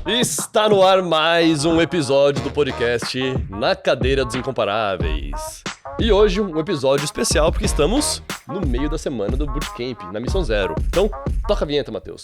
Está no ar mais um episódio do podcast Na Cadeira dos Incomparáveis. E hoje um episódio especial porque estamos no meio da semana do Bootcamp, na Missão Zero. Então, toca a vinheta, Matheus.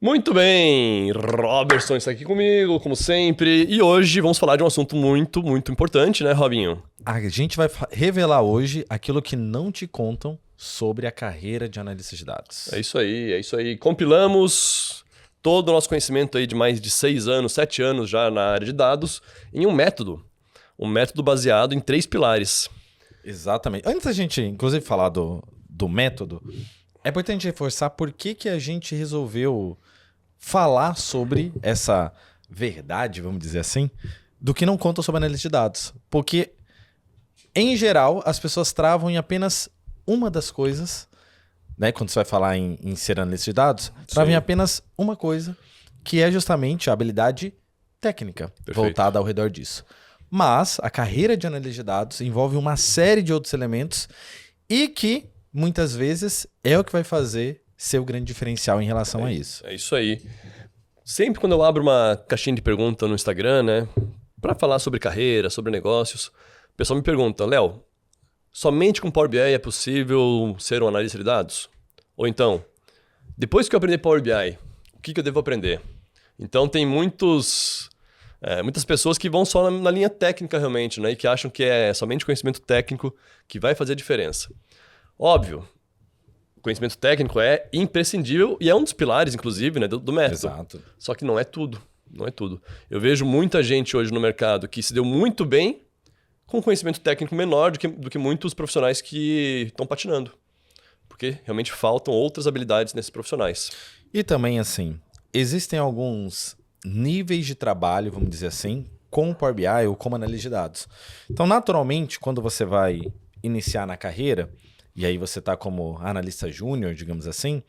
Muito bem, Robertson está aqui comigo, como sempre, e hoje vamos falar de um assunto muito importante, né, Robinho? A gente vai revelar hoje aquilo que não te contam sobre a carreira de analista de dados. É isso aí. Compilamos todo o nosso conhecimento aí de mais de 6 anos, 7 anos já na área de dados em um método baseado em 3 pilares. Exatamente. Antes da gente, inclusive, falar do método, é importante reforçar por que a gente resolveu falar sobre essa verdade, vamos dizer assim, do que não conta sobre análise de dados. Porque, em geral, as pessoas travam em apenas uma das coisas, né? Quando você vai falar em ser analista de dados, travam em apenas uma coisa, que é justamente a habilidade técnica. Perfeito. Voltada ao redor disso. Mas a carreira de analista de dados envolve uma série de outros elementos e que, muitas vezes, é o que vai fazer ser o grande diferencial em relação a isso. É isso aí. Sempre quando eu abro uma caixinha de pergunta no Instagram, né, para falar sobre carreira, sobre negócios, o pessoal me pergunta, Léo, somente com Power BI é possível ser um analista de dados? Ou então, depois que eu aprender Power BI, o que eu devo aprender? Então tem muitas pessoas que vão só na linha técnica realmente, né, e que acham que é somente conhecimento técnico que vai fazer a diferença. Óbvio, o conhecimento técnico é imprescindível e é um dos pilares, inclusive, né, do método. Exato. Só que não é tudo. Eu vejo muita gente hoje no mercado que se deu muito bem com conhecimento técnico menor do que muitos profissionais que estão patinando. Porque realmente faltam outras habilidades nesses profissionais. E também, assim, existem alguns níveis de trabalho, vamos dizer assim, com o Power BI ou como analista de dados. Então, naturalmente, quando você vai iniciar na carreira, e aí você está como analista júnior, digamos assim,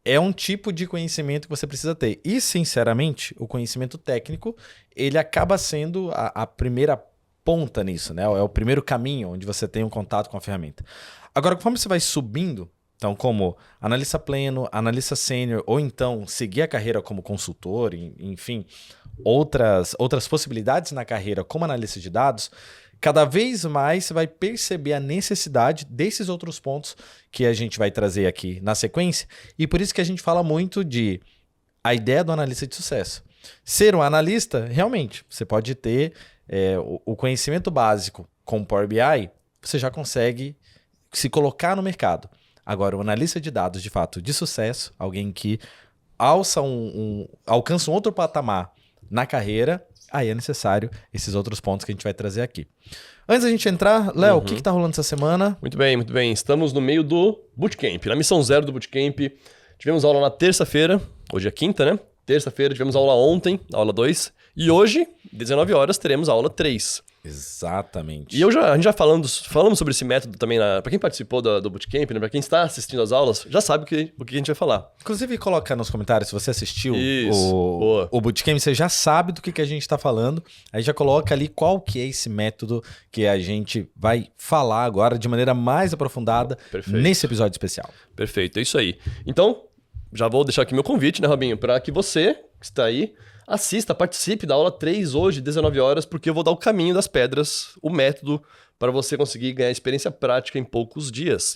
é um tipo de conhecimento que você precisa ter. E, sinceramente, o conhecimento técnico, ele acaba sendo a primeira ponta nisso, né? É o primeiro caminho onde você tem um contato com a ferramenta. Agora, conforme você vai subindo, então como analista pleno, analista sênior, ou então seguir a carreira como consultor, enfim, outras possibilidades na carreira como analista de dados, cada vez mais você vai perceber a necessidade desses outros pontos que a gente vai trazer aqui na sequência. E por isso que a gente fala muito de a ideia do analista de sucesso. Ser um analista, realmente, você pode ter o conhecimento básico com o Power BI, você já consegue se colocar no mercado. Agora, o analista de dados, de fato, de sucesso, alguém que alcança um outro patamar na carreira, aí é necessário esses outros pontos que a gente vai trazer aqui. Antes da gente entrar, Léo, o que está rolando essa semana? Muito bem. Estamos no meio do Bootcamp, na Missão Zero do Bootcamp. Tivemos aula na terça-feira, hoje é quinta, né? Terça-feira tivemos aula ontem, aula 2. E hoje, 19 horas, teremos a aula 3. Exatamente. E a gente já falamos sobre esse método também, para quem participou do Bootcamp, né? Para quem está assistindo as aulas, já sabe o que a gente vai falar. Inclusive, coloca nos comentários se você assistiu Boa. o Bootcamp, você já sabe do que a gente está falando. Aí já coloca ali qual que é esse método que a gente vai falar agora de maneira mais aprofundada nesse episódio especial. Perfeito, é isso aí. Então, já vou deixar aqui meu convite, né, Robinho, para que você que está aí assista, participe da aula 3 hoje, 19 horas, porque eu vou dar o caminho das pedras, o método para você conseguir ganhar experiência prática em poucos dias,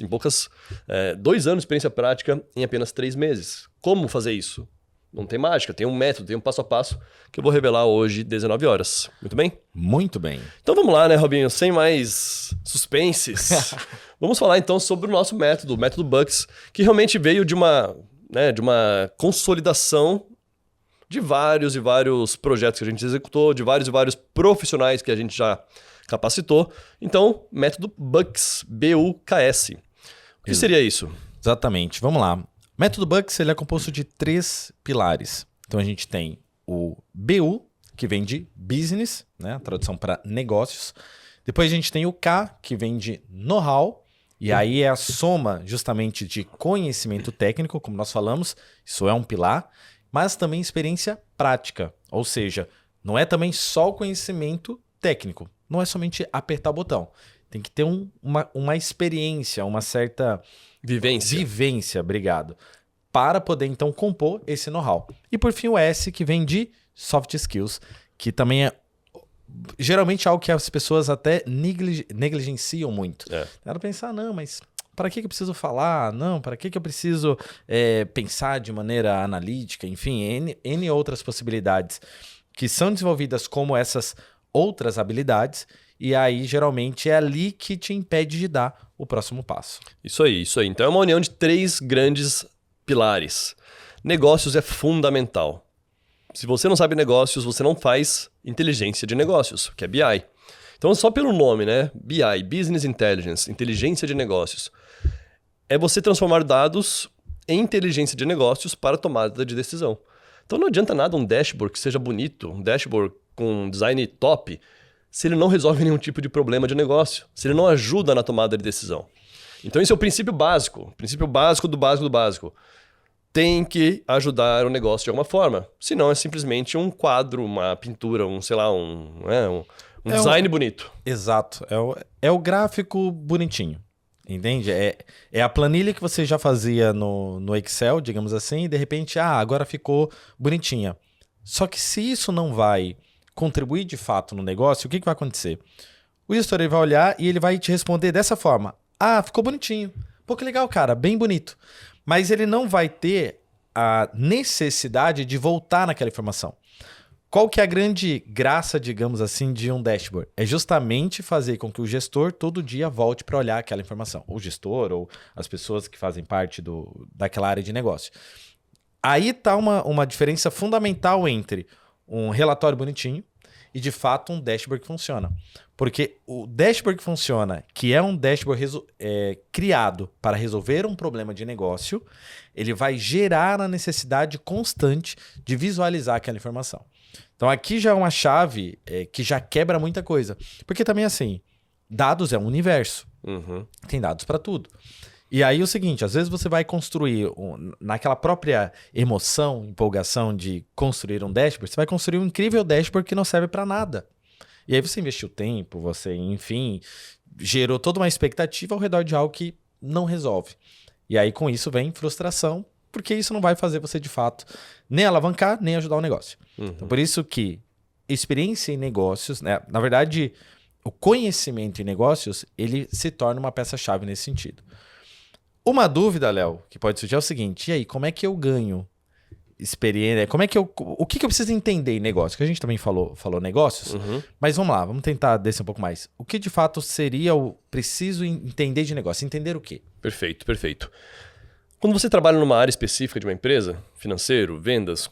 2 anos de experiência prática em apenas 3 meses. Como fazer isso? Não tem mágica, tem um método, tem um passo a passo que eu vou revelar hoje, 19 horas. Muito bem? Muito bem. Então vamos lá, né, Robinho? Sem mais suspenses. Vamos falar então sobre o nosso método, o método Bucks, que realmente veio de uma consolidação de vários e vários projetos que a gente executou, de vários e vários profissionais que a gente já capacitou. Então, método Bucks, B-U-K-S. O que seria isso? Exatamente. Vamos lá. Método Bucks, ele é composto de 3 pilares. Então, a gente tem o BU, que vem de business, né? A tradução para negócios. Depois a gente tem o K, que vem de know-how. E aí é a soma justamente de conhecimento técnico, como nós falamos. Isso é um pilar. Mas também experiência prática. Ou seja, não é também só o conhecimento técnico. Não é somente apertar o botão. tem que ter uma experiência, uma certa vivência, obrigado, para poder então compor esse know-how. E por fim o S, que vem de soft skills, que também é geralmente algo que as pessoas até negligenciam muito. Ela pensa, não, mas para que eu preciso falar? Não, para que eu preciso pensar de maneira analítica? Enfim, N outras possibilidades que são desenvolvidas como essas outras habilidades, e aí geralmente é ali que te impede de dar o próximo passo. Isso aí, isso aí. Então é uma união de 3 grandes pilares. Negócios é fundamental. Se você não sabe negócios, você não faz inteligência de negócios, que é BI. Então, só pelo nome, né? BI, Business Intelligence, inteligência de negócios. É você transformar dados em inteligência de negócios para tomada de decisão. Então, não adianta nada um dashboard que seja bonito, um dashboard com design top, se ele não resolve nenhum tipo de problema de negócio, se ele não ajuda na tomada de decisão. Então, esse é o princípio básico do básico do básico. Tem que ajudar o negócio de alguma forma. Senão é simplesmente um quadro, uma pintura, um design bonito. Exato. É o gráfico bonitinho. Entende? É a planilha que você já fazia no Excel, digamos assim, e de repente, agora ficou bonitinha. Só que se isso não vai contribuir de fato no negócio, o que vai acontecer? O gestor ele vai olhar e ele vai te responder dessa forma. Ficou bonitinho. Pô, que legal, cara. Bem bonito. Mas ele não vai ter a necessidade de voltar naquela informação. Qual que é a grande graça, digamos assim, de um dashboard? É justamente fazer com que o gestor todo dia volte para olhar aquela informação. O gestor ou as pessoas que fazem parte daquela área de negócio. Aí está uma diferença fundamental entre um relatório bonitinho e, de fato, um dashboard que funciona. Porque o dashboard que funciona, que é um dashboard criado para resolver um problema de negócio, ele vai gerar a necessidade constante de visualizar aquela informação. Então aqui já é uma chave que já quebra muita coisa. Porque também assim, dados é um universo. Tem dados para tudo. E aí o seguinte, às vezes você vai construir, naquela própria emoção, empolgação de construir um dashboard, você vai construir um incrível dashboard que não serve para nada. E aí você investiu tempo, você, enfim, gerou toda uma expectativa ao redor de algo que não resolve. E aí com isso vem frustração, porque isso não vai fazer você, de fato, nem alavancar, nem ajudar o negócio. Então, por isso que experiência em negócios, né? Na verdade, o conhecimento em negócios, ele se torna uma peça-chave nesse sentido. Uma dúvida, Léo, que pode surgir é o seguinte, e aí, como é que eu ganho experiência? O que eu preciso entender em negócio? Que a gente também falou negócios, mas vamos lá, vamos tentar descer um pouco mais. O que de fato seria o preciso entender de negócio? Entender o quê? Perfeito, perfeito. Quando você trabalha numa área específica de uma empresa, financeiro, vendas,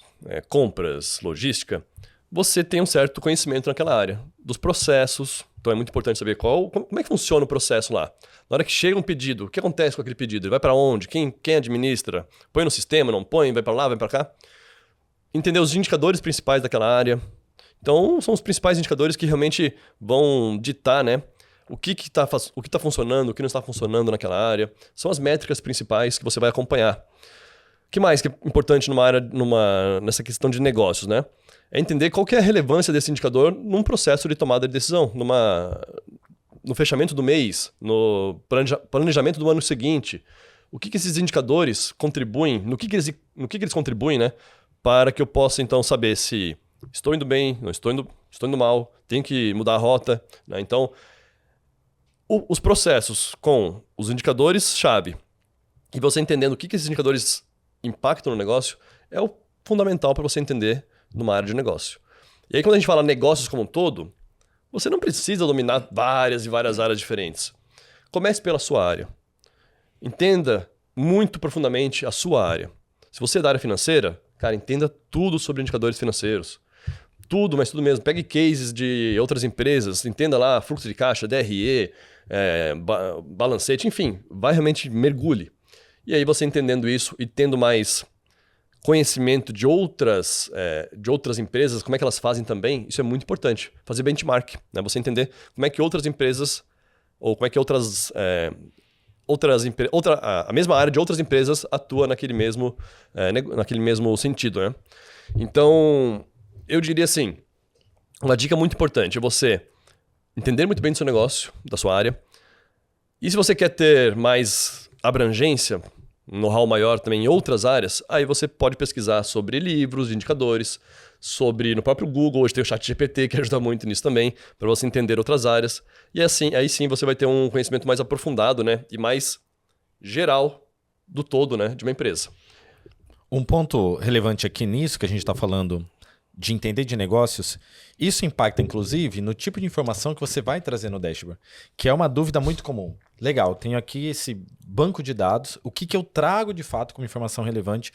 compras, logística, você tem um certo conhecimento naquela área, dos processos. Então é muito importante saber como é que funciona o processo lá. Na hora que chega um pedido, o que acontece com aquele pedido? Ele vai para onde? Quem administra? Põe no sistema, não põe? Vai para lá, vai para cá? Entender os indicadores principais daquela área. Então são os principais indicadores que realmente vão ditar, né? O que está funcionando, o que não está funcionando naquela área. São as métricas principais que você vai acompanhar. O que mais que é importante nessa questão de negócios, né? É entender qual que é a relevância desse indicador num processo de tomada de decisão, no fechamento do mês, no planejamento do ano seguinte. O que esses indicadores contribuem, no que eles contribuem, né? Para que eu possa, então, saber se estou indo bem, não estou indo mal, tenho que mudar a rota, né? Então, os processos com os indicadores-chave e você entendendo o que esses indicadores impactam no negócio é o fundamental para você entender numa área de negócio. E aí, quando a gente fala negócios como um todo, você não precisa dominar várias e várias áreas diferentes. Comece pela sua área. Entenda muito profundamente a sua área. Se você é da área financeira, cara, entenda tudo sobre indicadores financeiros. Tudo, mas tudo mesmo. Pegue cases de outras empresas, entenda lá fluxo de caixa, DRE, balancete, enfim, vai realmente mergulhe. E aí você entendendo isso e tendo mais conhecimento de outras empresas, como é que elas fazem também, isso é muito importante. Fazer benchmark, né? Você entender como é que outras empresas, ou como é que a mesma área de outras empresas atua naquele mesmo sentido, né? Então, eu diria assim, uma dica muito importante é você entender muito bem do seu negócio, da sua área, E se você quer ter mais abrangência, um know-how maior também em outras áreas, aí você pode pesquisar sobre livros, indicadores, sobre no próprio Google, hoje tem o ChatGPT que ajuda muito nisso também, para você entender outras áreas. E assim, aí sim você vai ter um conhecimento mais aprofundado, né, e mais geral do todo, né, de uma empresa. Um ponto relevante aqui nisso que a gente está falando de entender de negócios, isso impacta inclusive no tipo de informação que você vai trazer no dashboard, que é uma dúvida muito comum. Legal, tenho aqui esse banco de dados, o que eu trago de fato como informação relevante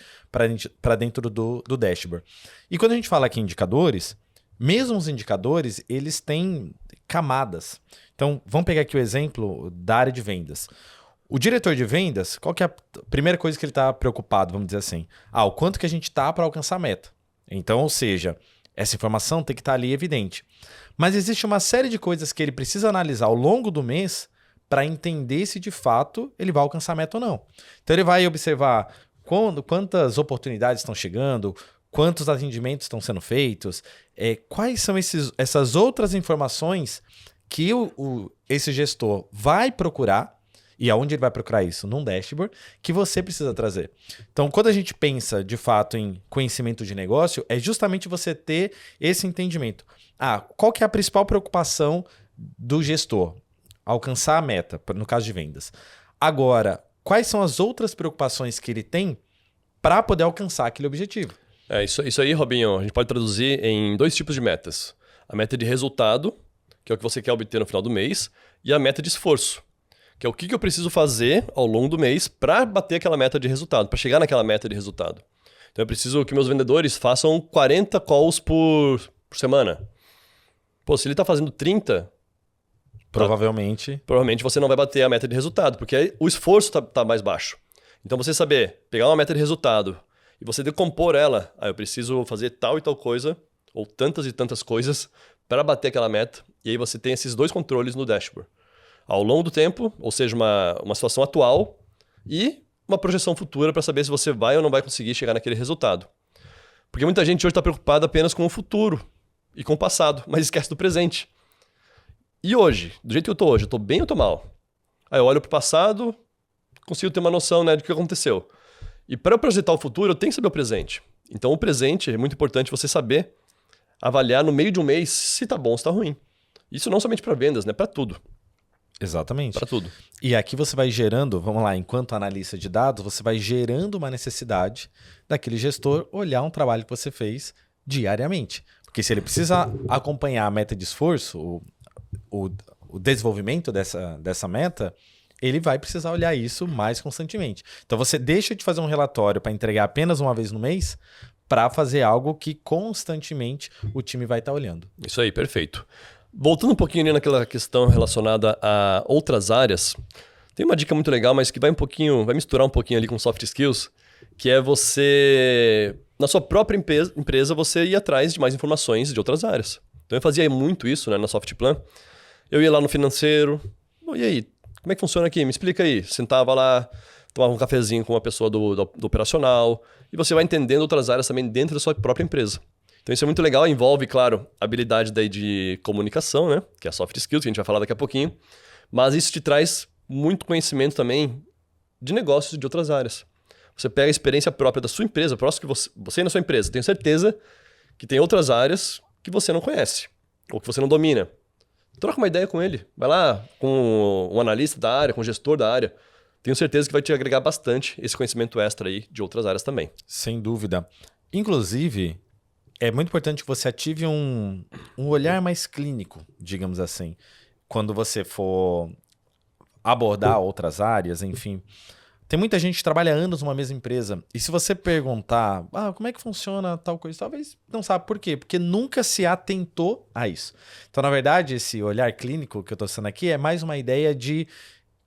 para dentro do dashboard. E quando a gente fala aqui em indicadores, mesmo os indicadores, eles têm camadas. Então, vamos pegar aqui o exemplo da área de vendas. O diretor de vendas, qual que é a primeira coisa que ele está preocupado, vamos dizer assim? O quanto que a gente está para alcançar a meta. Então, ou seja, essa informação tem que estar ali evidente. Mas existe uma série de coisas que ele precisa analisar ao longo do mês para entender se de fato ele vai alcançar a meta ou não. Então ele vai observar quantas oportunidades estão chegando, quantos atendimentos estão sendo feitos, quais são essas outras informações que esse gestor vai procurar. E aonde ele vai procurar isso? Num dashboard que você precisa trazer. Então, quando a gente pensa, de fato, em conhecimento de negócio, é justamente você ter esse entendimento. Qual que é a principal preocupação do gestor? Alcançar a meta, no caso de vendas. Agora, quais são as outras preocupações que ele tem para poder alcançar aquele objetivo? Isso aí, Robinho, a gente pode traduzir em 2 tipos de metas. A meta de resultado, que é o que você quer obter no final do mês, e a meta de esforço, que é o que eu preciso fazer ao longo do mês para bater aquela meta de resultado, para chegar naquela meta de resultado. Então eu preciso que meus vendedores façam 40 calls por semana. Pô, se ele está fazendo 30... Provavelmente você não vai bater a meta de resultado, porque aí o esforço tá mais baixo. Então você saber pegar uma meta de resultado e você decompor ela, eu preciso fazer tal e tal coisa, ou tantas e tantas coisas, para bater aquela meta, e aí você tem esses 2 controles no dashboard. Ao longo do tempo, ou seja, uma situação atual e uma projeção futura para saber se você vai ou não vai conseguir chegar naquele resultado. Porque muita gente hoje está preocupada apenas com o futuro e com o passado, mas esquece do presente. E hoje, do jeito que eu estou hoje, eu estou bem ou estou mal? Aí eu olho para o passado, consigo ter uma noção, né, do que aconteceu. E para eu projetar o futuro, eu tenho que saber o presente. Então o presente é muito importante você saber avaliar no meio de um mês se está bom ou se está ruim. Isso não somente para vendas, né, para tudo. Exatamente. Para tudo. E aqui você vai gerando, vamos lá, enquanto analista de dados, você vai gerando uma necessidade daquele gestor olhar um trabalho que você fez diariamente. Porque se ele precisa acompanhar a meta de esforço, o desenvolvimento dessa meta, ele vai precisar olhar isso mais constantemente. Então você deixa de fazer um relatório para entregar apenas uma vez no mês para fazer algo que constantemente o time vai estar olhando. Isso aí, perfeito. Voltando um pouquinho ali naquela questão relacionada a outras áreas, tem uma dica muito legal, mas que vai misturar um pouquinho ali com soft skills, que é você, na sua própria empresa, você ir atrás de mais informações de outras áreas. Então eu fazia muito isso, né, na Softplan. Eu ia lá no financeiro, e aí, como é que funciona aqui? Me explica aí. Sentava lá, tomava um cafezinho com uma pessoa do operacional, e você vai entendendo outras áreas também dentro da sua própria empresa. Então isso é muito legal, envolve, claro, habilidade daí de comunicação, né? Que é a soft skills, que a gente vai falar daqui a pouquinho. Mas isso te traz muito conhecimento também de negócios de outras áreas. Você pega a experiência própria da sua empresa, próximo que você e na sua empresa. Tenho certeza que tem outras áreas que você não conhece, ou que você não domina. Troca uma ideia com ele. Vai lá com um analista da área, com um gestor da área. Tenho certeza que vai te agregar bastante esse conhecimento extra aí de outras áreas também. Sem dúvida. Inclusive, é muito importante que você ative um olhar mais clínico, digamos assim, quando você for abordar outras áreas, enfim. Tem muita gente que trabalha anos numa mesma empresa, e se você perguntar, como é que funciona tal coisa, talvez não sabe por quê, porque nunca se atentou a isso. Então, na verdade, esse olhar clínico que eu estou sendo aqui é mais uma ideia de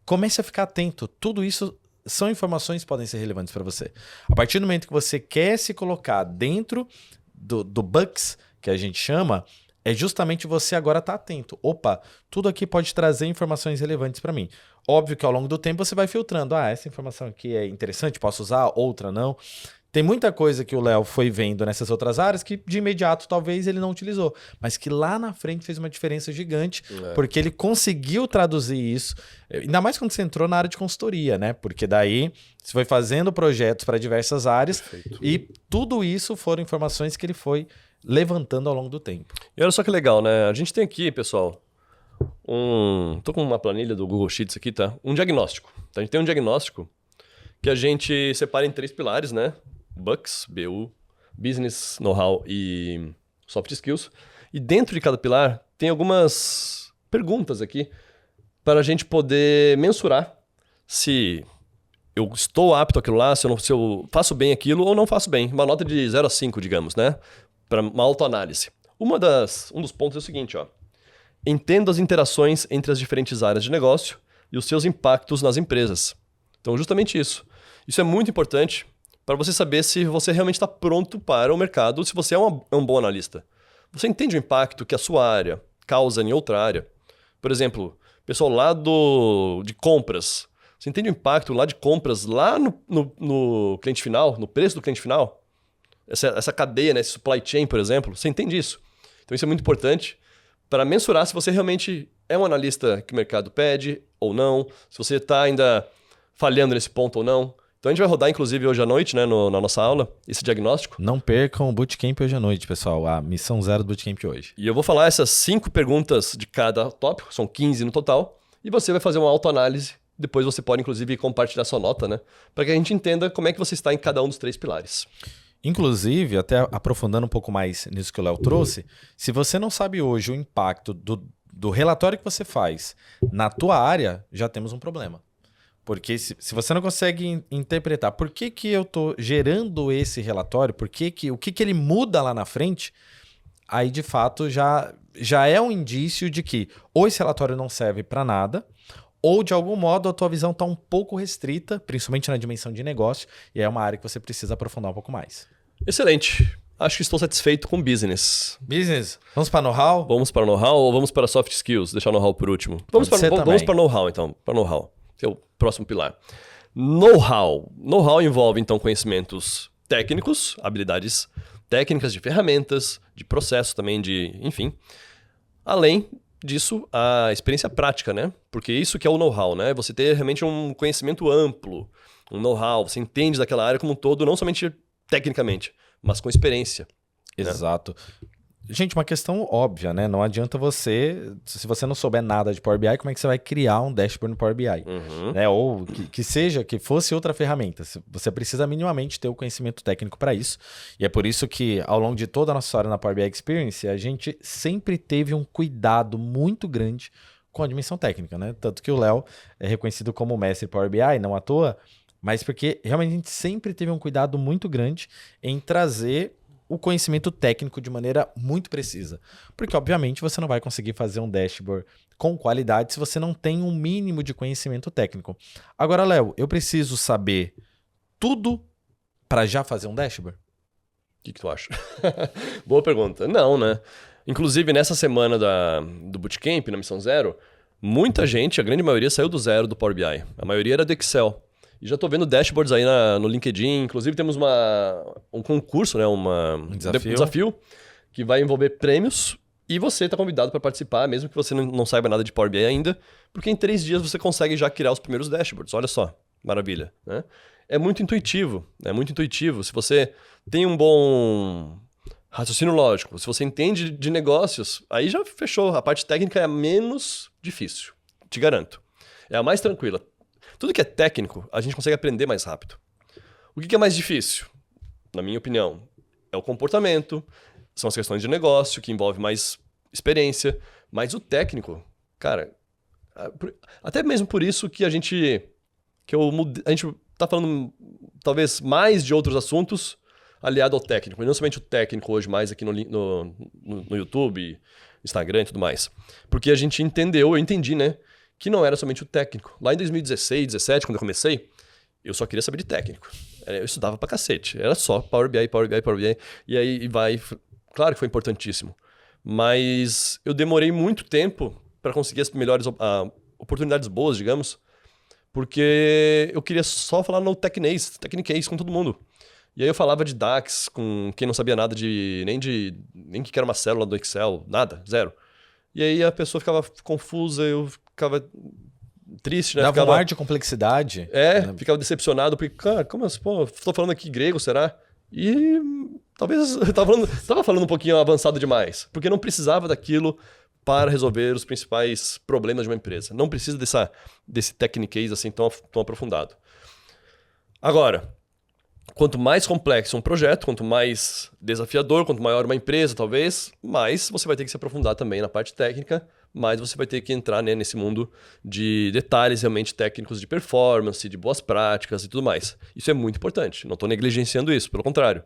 comece a ficar atento. Tudo isso são informações que podem ser relevantes para você. A partir do momento que você quer se colocar dentro do bucks, que a gente chama, é justamente você agora estar atento. Opa, tudo aqui pode trazer informações relevantes para mim. Óbvio que ao longo do tempo você vai filtrando. Essa informação aqui é interessante, posso usar, outra não. Tem muita coisa que o Léo foi vendo nessas outras áreas que de imediato talvez ele não utilizou, mas que lá na frente fez uma diferença gigante, porque ele conseguiu traduzir isso, ainda mais quando você entrou na área de consultoria, né? Porque daí você foi fazendo projetos para diversas áreas. Perfeito. E tudo isso foram informações que ele foi levantando ao longo do tempo. E olha só que legal, né? A gente tem aqui, pessoal, tô com uma planilha do Google Sheets aqui, tá? Um diagnóstico. Então, a gente tem um diagnóstico que a gente separa em 3 pilares, né? Bucks, BU, Business, Know-how e Soft Skills. E dentro de cada pilar tem algumas perguntas aqui para a gente poder mensurar se eu estou apto àquilo lá, se eu faço bem aquilo ou não faço bem. Uma nota de 0 a 5, digamos, né? Para uma autoanálise. Um dos pontos é o seguinte, ó. Entendo as interações entre as diferentes áreas de negócio e os seus impactos nas empresas. Então, justamente isso. Isso é muito importante para você saber se você realmente está pronto para o mercado, se você é um bom analista. Você entende o impacto que a sua área causa em outra área? Por exemplo, pessoal lá de compras. Você entende o impacto lá de compras lá no cliente final, no preço do cliente final? Essa cadeia, né, esse supply chain, por exemplo, você entende isso? Então isso é muito importante para mensurar se você realmente é um analista que o mercado pede ou não, se você está ainda falhando nesse ponto ou não. Então a gente vai rodar, inclusive, hoje à noite, né, na nossa aula, esse diagnóstico. Não percam o Bootcamp hoje à noite, pessoal. A missão 0 do Bootcamp hoje. E eu vou falar essas 5 perguntas de cada tópico, são 15 no total, e você vai fazer uma autoanálise. Depois você pode, inclusive, compartilhar sua nota, né? Para que a gente entenda como é que você está em cada um dos 3 pilares. Inclusive, até aprofundando um pouco mais nisso que o Léo trouxe, se você não sabe hoje o impacto do relatório que você faz na tua área, já temos um problema. Porque se você não consegue interpretar por que eu estou gerando esse relatório, o que ele muda lá na frente, aí de fato já é um indício de que ou esse relatório não serve para nada, ou de algum modo a tua visão está um pouco restrita, principalmente na dimensão de negócio, e é uma área que você precisa aprofundar um pouco mais. Excelente. Acho que estou satisfeito com business. Business? Vamos para know-how? Vamos para know-how ou vamos para soft skills? Deixar know-how por último. Vamos para know-how, então. Para know-how. Que é o próximo pilar. Know-how. Know-how envolve, então, conhecimentos técnicos, habilidades técnicas de ferramentas, de processo também, enfim. Além disso, a experiência prática, né? Porque isso que é o know-how, né? Você ter realmente um conhecimento amplo, um know-how, você entende daquela área como um todo, não somente tecnicamente, mas com experiência. Exato. Né? Gente, uma questão óbvia, né? Não adianta se você não souber nada de Power BI, como é que você vai criar um dashboard no Power BI? Uhum. Né? Ou que fosse outra ferramenta. Você precisa minimamente ter o conhecimento técnico para isso. E é por isso que, ao longo de toda a nossa história na Power BI Experience, a gente sempre teve um cuidado muito grande com a dimensão técnica, né? Tanto que o Léo é reconhecido como mestre Power BI, não à toa, mas porque realmente a gente sempre teve um cuidado muito grande em trazer o conhecimento técnico de maneira muito precisa. Porque, obviamente, você não vai conseguir fazer um dashboard com qualidade se você não tem um mínimo de conhecimento técnico. Agora, Léo, eu preciso saber tudo para já fazer um dashboard? O que tu acha? Boa pergunta. Não, né? Inclusive, nessa semana do Bootcamp, na Missão 0, muita gente, a grande maioria, saiu do 0 do Power BI. A maioria era do Excel. E já estou vendo dashboards aí no LinkedIn. Inclusive temos um concurso, né? Um desafio que vai envolver prêmios. E você está convidado para participar, mesmo que você não saiba nada de Power BI ainda. Porque em 3 dias você consegue já criar os primeiros dashboards. Olha só, maravilha. Né? É muito intuitivo. Se você tem um bom raciocínio lógico, se você entende de negócios, aí já fechou. A parte técnica é a menos difícil. Te garanto. É a mais tranquila. Tudo que é técnico, a gente consegue aprender mais rápido. O que é mais difícil? Na minha opinião, é o comportamento, são as questões de negócio, que envolve mais experiência, mas o técnico, cara, até mesmo por isso que a gente tá falando talvez mais de outros assuntos aliado ao técnico, e não somente o técnico hoje mais aqui no YouTube, Instagram e tudo mais. Porque a gente eu entendi, né? Que não era somente o técnico. Lá em 2016, 2017, quando eu comecei, eu só queria saber de técnico. Eu estudava pra cacete. Era só Power BI. E aí Claro que foi importantíssimo. Mas eu demorei muito tempo para conseguir as melhores oportunidades boas, digamos, porque eu queria só falar no Technicase com todo mundo. E aí eu falava de DAX com quem não sabia nada nem que era uma célula do Excel, nada, zero. E aí a pessoa ficava confusa, eu ficava triste, né? Dava um ar de complexidade. Ficava decepcionado, porque, cara, como assim? Pô, tô falando aqui grego, será? E talvez eu tava falando um pouquinho avançado demais, porque não precisava daquilo para resolver os principais problemas de uma empresa. Não precisa desse techniquez assim tão aprofundado. Agora, quanto mais complexo um projeto, quanto mais desafiador, quanto maior uma empresa, talvez, mais você vai ter que se aprofundar também na parte técnica, mais você vai ter que entrar, né, nesse mundo de detalhes realmente técnicos de performance, de boas práticas e tudo mais. Isso é muito importante. Não estou negligenciando isso, pelo contrário.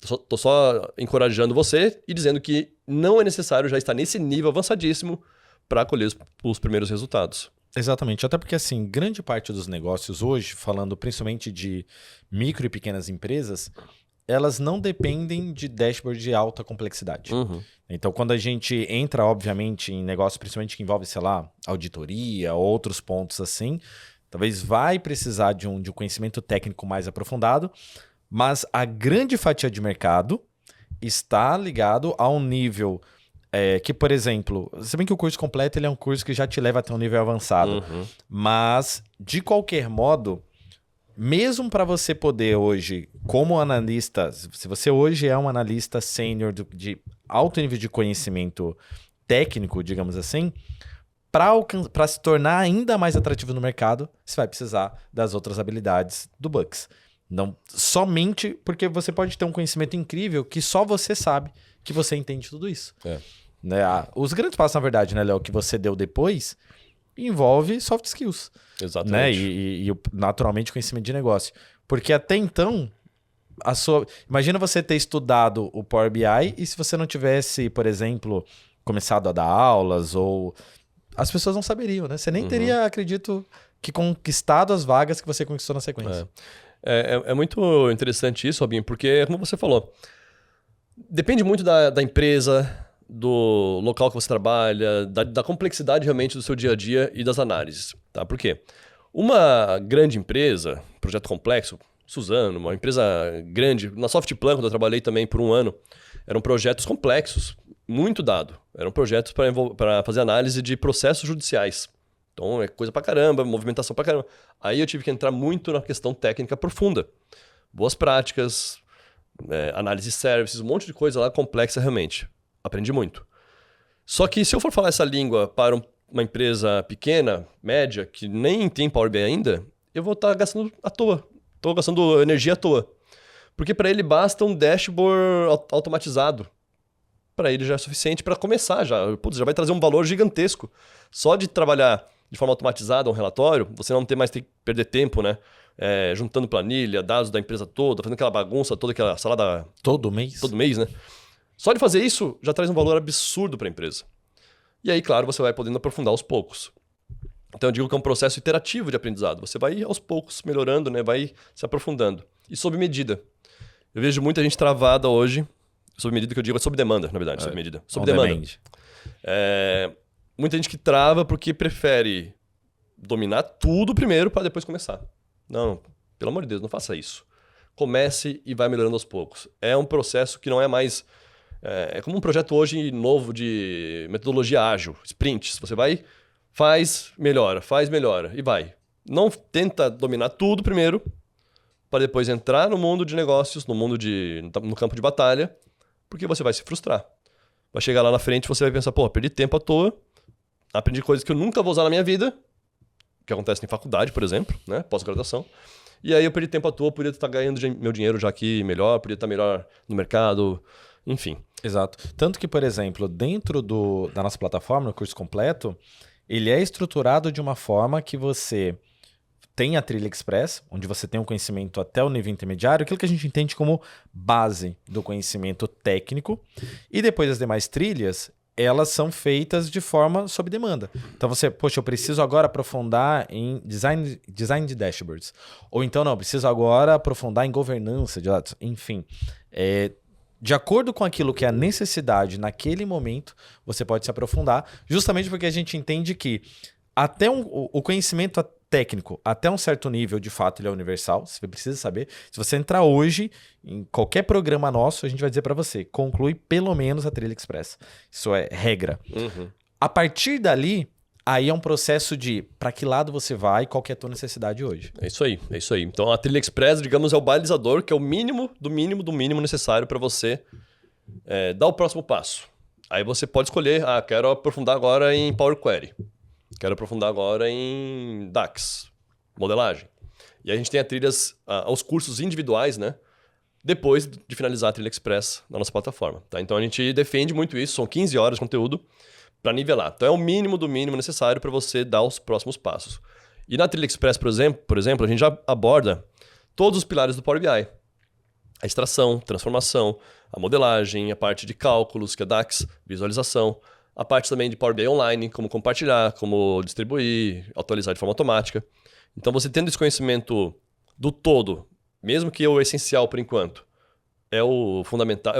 Estou só encorajando você e dizendo que não é necessário já estar nesse nível avançadíssimo para colher os primeiros resultados. Exatamente, até porque assim, grande parte dos negócios hoje, falando principalmente de micro e pequenas empresas, elas não dependem de dashboard de alta complexidade. Uhum. Então, quando a gente entra, obviamente, em negócios, principalmente que envolve, sei lá, auditoria, outros pontos assim, talvez vai precisar de um conhecimento técnico mais aprofundado, mas a grande fatia de mercado está ligado a um nível que, por exemplo, se bem que o curso completo ele é um curso que já te leva até um nível avançado, mas, de qualquer modo, mesmo para você poder hoje, como analista, se você hoje é um analista sênior de alto nível de conhecimento técnico, digamos assim, para se tornar ainda mais atrativo no mercado, você vai precisar das outras habilidades do Bucks. Não somente porque você pode ter um conhecimento incrível que só você sabe que você entende tudo isso. Né? Os grandes passos, na verdade, né, Léo, que você deu depois, envolve soft skills. Exatamente. Né? E naturalmente, conhecimento de negócio. Porque até então, imagina você ter estudado o Power BI e se você não tivesse, por exemplo, começado a dar aulas, ou as pessoas não saberiam, né? Você nem teria, acredito, que conquistado as vagas que você conquistou na sequência. É muito interessante isso, Robinho, porque, como você falou, depende muito da empresa, do local que você trabalha, da complexidade realmente do seu dia a dia e das análises. Tá? Por quê? Uma grande empresa, projeto complexo, Suzano, uma empresa grande, na Softplan, quando eu trabalhei também por um ano, eram projetos complexos, muito dado. Eram projetos para fazer análise de processos judiciais. Então é coisa pra caramba, movimentação pra caramba. Aí eu tive que entrar muito na questão técnica profunda. Boas práticas, análise de services, um monte de coisa lá complexa realmente. Aprendi muito. Só que se eu for falar essa língua para uma empresa pequena, média, que nem tem Power BI ainda, eu vou estar gastando à toa. Estou gastando energia à toa. Porque para ele basta um dashboard automatizado. Para ele já é suficiente para começar. Já vai trazer um valor gigantesco. Só de trabalhar de forma automatizada um relatório, você não ter que perder tempo, né? Juntando planilha, dados da empresa toda, fazendo aquela bagunça toda, aquela salada... Todo mês? Todo mês, né? Só de fazer isso já traz um valor absurdo para a empresa. E aí, claro, você vai podendo aprofundar aos poucos. Então eu digo que é um processo iterativo de aprendizado. Você vai aos poucos melhorando, né? Vai se aprofundando. E sob medida. Eu vejo muita gente travada hoje, sob medida que eu digo é sob demanda, na verdade, sob medida. Sob demanda. Muita gente que trava porque prefere dominar tudo primeiro para depois começar. Não, pelo amor de Deus, não faça isso. Comece e vai melhorando aos poucos. É um processo que não é mais... É como um projeto hoje novo de metodologia ágil, sprints. Você vai, faz, melhora e vai. Não tenta dominar tudo primeiro para depois entrar no mundo de negócios, no campo de batalha, porque você vai se frustrar. Vai chegar lá na frente e você vai pensar, perdi tempo à toa, aprendi coisas que eu nunca vou usar na minha vida, que acontece em faculdade, por exemplo, né? Pós-graduação. E aí eu perdi tempo à toa, podia estar ganhando meu dinheiro já aqui melhor, podia estar melhor no mercado, enfim. Exato. Tanto que, por exemplo, dentro da nossa plataforma, no curso completo, ele é estruturado de uma forma que você tem a trilha express, onde você tem um conhecimento até o nível intermediário, aquilo que a gente entende como base do conhecimento técnico, e depois as demais trilhas, elas são feitas de forma sob demanda. Então eu preciso agora aprofundar em design de dashboards. Ou então, não, eu preciso agora aprofundar em governança de dados. Enfim, de acordo com aquilo que é a necessidade naquele momento, você pode se aprofundar, justamente porque a gente entende que até o conhecimento técnico até um certo nível, de fato, ele é universal. Você precisa saber. Se você entrar hoje em qualquer programa nosso, a gente vai dizer para você, conclui pelo menos a Trilha Express. Isso é regra. A partir dali, aí é um processo de para que lado você vai e qual que é a tua necessidade hoje. É isso aí, é isso aí. Então a Trilha Express, digamos, é o balizador, que é o mínimo do mínimo do mínimo necessário para você dar o próximo passo. Aí você pode escolher, quero aprofundar agora em Power Query. Quero aprofundar agora em DAX, modelagem. E a gente tem os cursos individuais, né? Depois de finalizar a Trilha Express na nossa plataforma. Tá? Então a gente defende muito isso, são 15 horas de conteúdo para nivelar. Então é o mínimo do mínimo necessário para você dar os próximos passos. E na Trilha Express, por exemplo, a gente já aborda todos os pilares do Power BI. A extração, transformação, a modelagem, a parte de cálculos, que é DAX, visualização, a parte também de Power BI Online, como compartilhar, como distribuir, atualizar de forma automática. Então, você tendo esse conhecimento do todo, mesmo que o essencial por enquanto, é o fundamental,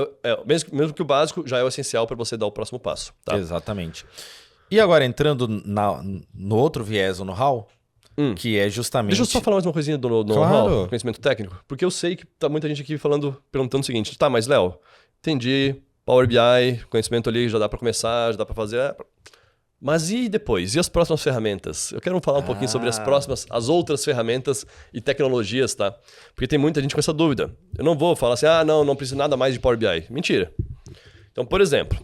mesmo que o básico já é o essencial para você dar o próximo passo. Tá? Exatamente. E agora, entrando no outro viés, o know-how, que é justamente... Deixa eu só falar mais uma coisinha do know-how, conhecimento técnico, porque eu sei que tá muita gente aqui perguntando o seguinte, tá, mas Léo, entendi, Power BI, conhecimento ali, já dá para começar, já dá para fazer... Mas e depois? E as próximas ferramentas? Eu quero falar um pouquinho sobre as outras ferramentas e tecnologias, tá? Porque tem muita gente com essa dúvida. Eu não vou falar assim, não preciso nada mais de Power BI. Mentira. Então, por exemplo,